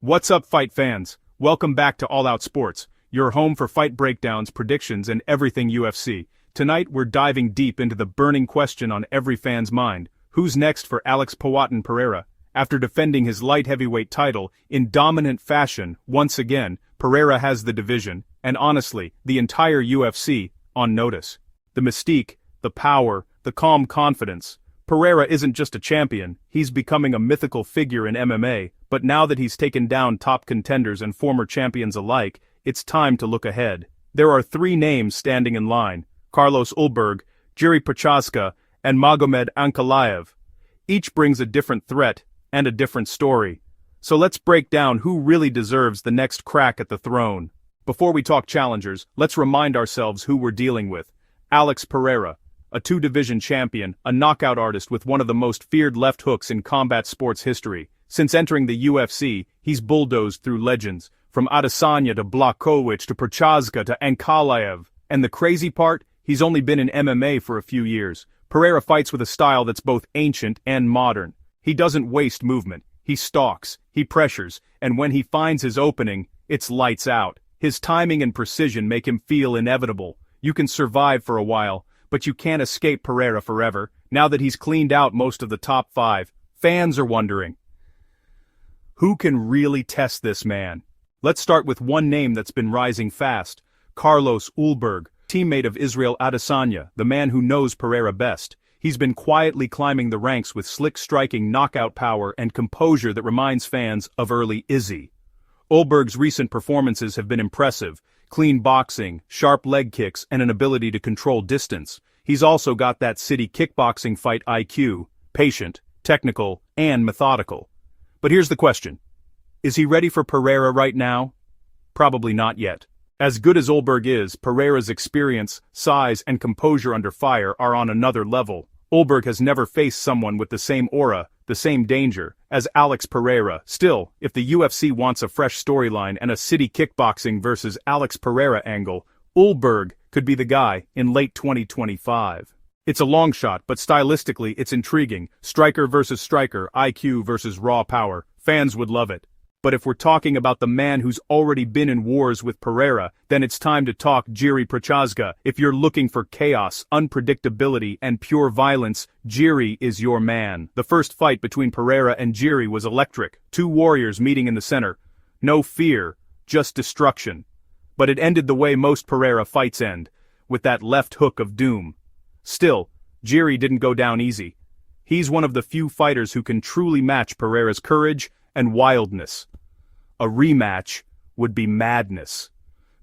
What's up, fight fans? Welcome back to All Out Sports, your home for fight breakdowns, predictions, and everything UFC. Tonight we're diving deep into the burning question on every fan's mind: who's next for Alex Pereira? After defending his light heavyweight title in dominant fashion once again, Pereira has the division, and honestly, the entire UFC, on notice. The mystique, the power, the calm confidence. Pereira isn't just a champion, he's becoming a mythical figure in MMA, but now that he's taken down top contenders and former champions alike, it's time to look ahead. There are three names standing in line: Carlos Ulberg, Jiri Prochazka, and Magomed Ankalaev. Each brings a different threat and a different story. So let's break down who really deserves the next crack at the throne. Before we talk challengers, let's remind ourselves who we're dealing with. Alex Pereira, a two-division champion, a knockout artist with one of the most feared left hooks in combat sports history. Since entering the UFC, he's bulldozed through legends, from Adesanya to Blachowicz to Prochazka to Ankalaev. And the crazy part? He's only been in MMA for a few years. Pereira fights with a style that's both ancient and modern. He doesn't waste movement. He stalks, he pressures, and when he finds his opening, it's lights out. His timing and precision make him feel inevitable. You can survive for a while, but you can't escape Pereira forever. Now that he's cleaned out most of the top five, fans are wondering, who can really test this man? Let's start with one name that's been rising fast: Carlos Ulberg, teammate of Israel Adesanya, the man who knows Pereira best. He's been quietly climbing the ranks with slick striking, knockout power, and composure that reminds fans of early Izzy. Ulberg's recent performances have been impressive: clean boxing, sharp leg kicks, and an ability to control distance. He's also got that city kickboxing fight IQ: patient, technical, and methodical. But here's the question: is he ready for Pereira right now? Probably not yet. As good as Ulberg is, Pereira's experience, size, and composure under fire are on another level. Ulberg has never faced someone with the same aura, the same danger, as Alex Pereira. Still, if the UFC wants a fresh storyline and a city kickboxing versus Alex Pereira angle, Ulberg could be the guy in late 2025. It's a long shot, but stylistically it's intriguing. Striker versus striker, IQ versus raw power. Fans would love it. But if we're talking about the man who's already been in wars with Pereira, then it's time to talk Jiri Prochazka. If you're looking for chaos, unpredictability, and pure violence, Jiri is your man. The first fight between Pereira and Jiri was electric. Two warriors meeting in the center. No fear, just destruction. But it ended the way most Pereira fights end, with that left hook of doom. Still, Jiri didn't go down easy. He's one of the few fighters who can truly match Pereira's courage and wildness. A rematch would be madness.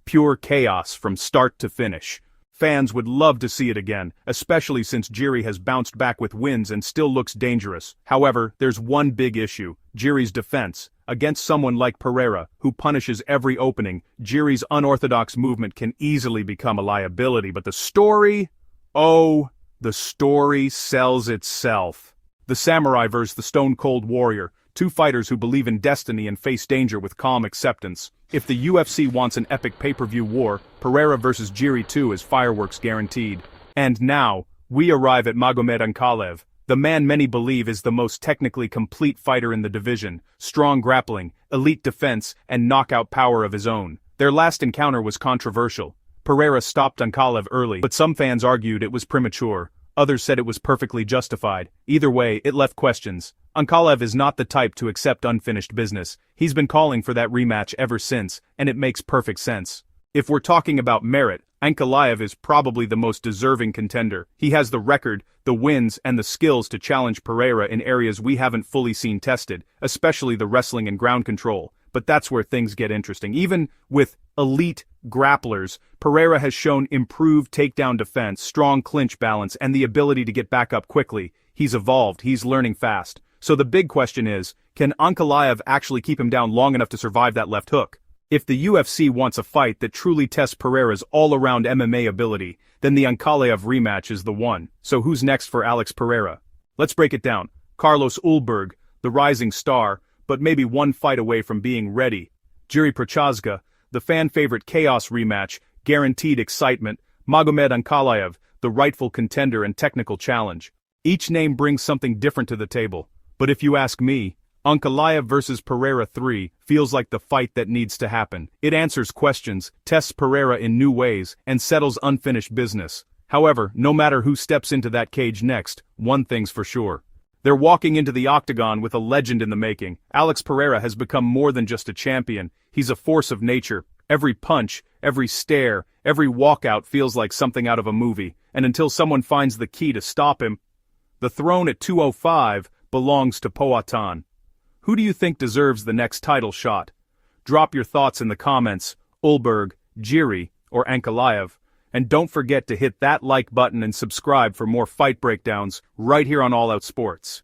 Pure chaos from start to finish. Fans would love to see it again, especially since Jiri has bounced back with wins and still looks dangerous. However, there's one big issue: Jiri's defense. Against someone like Pereira, who punishes every opening, Jiri's unorthodox movement can easily become a liability. But the story? Oh, the story sells itself. The samurai versus the stone-cold warrior. Two fighters who believe in destiny and face danger with calm acceptance. If the UFC wants an epic pay-per-view war, Pereira versus Jiri 2 is fireworks guaranteed. And now, we arrive at Magomed Ankalaev, the man many believe is the most technically complete fighter in the division: strong grappling, elite defense, and knockout power of his own. Their last encounter was controversial. Pereira stopped Ankalaev early, but some fans argued it was premature. Others said it was perfectly justified. Either way, it left questions. Ankalaev is not the type to accept unfinished business. He's been calling for that rematch ever since, and it makes perfect sense. If we're talking about merit, Ankalaev is probably the most deserving contender. He has the record, the wins, and the skills to challenge Pereira in areas we haven't fully seen tested, especially the wrestling and ground control. But that's where things get interesting. Even with elite grapplers, Pereira has shown improved takedown defense, strong clinch balance, and the ability to get back up quickly. He's evolved, he's learning fast. So the big question is, can Ankalaev actually keep him down long enough to survive that left hook? If the UFC wants a fight that truly tests Pereira's all-around MMA ability, then the Ankalaev rematch is the one. So who's next for Alex Pereira? Let's break it down. Carlos Ulberg, the rising star, but maybe one fight away from being ready. Jiri Prochazka, the fan-favorite chaos rematch, guaranteed excitement. Magomed Ankalaev, the rightful contender and technical challenge. Each name brings something different to the table. But if you ask me, Ankalaev vs Pereira 3 feels like the fight that needs to happen. It answers questions, tests Pereira in new ways, and settles unfinished business. However, no matter who steps into that cage next, one thing's for sure. They're walking into the octagon with a legend in the making. Alex Pereira has become more than just a champion. He's a force of nature. Every punch, every stare, every walkout feels like something out of a movie. And until someone finds the key to stop him, the throne at 205 belongs to Poatan. Who do you think deserves the next title shot? Drop your thoughts in the comments, Ulberg, Jiri, or Ankalaev. And don't forget to hit that like button and subscribe for more fight breakdowns right here on All Out Sports.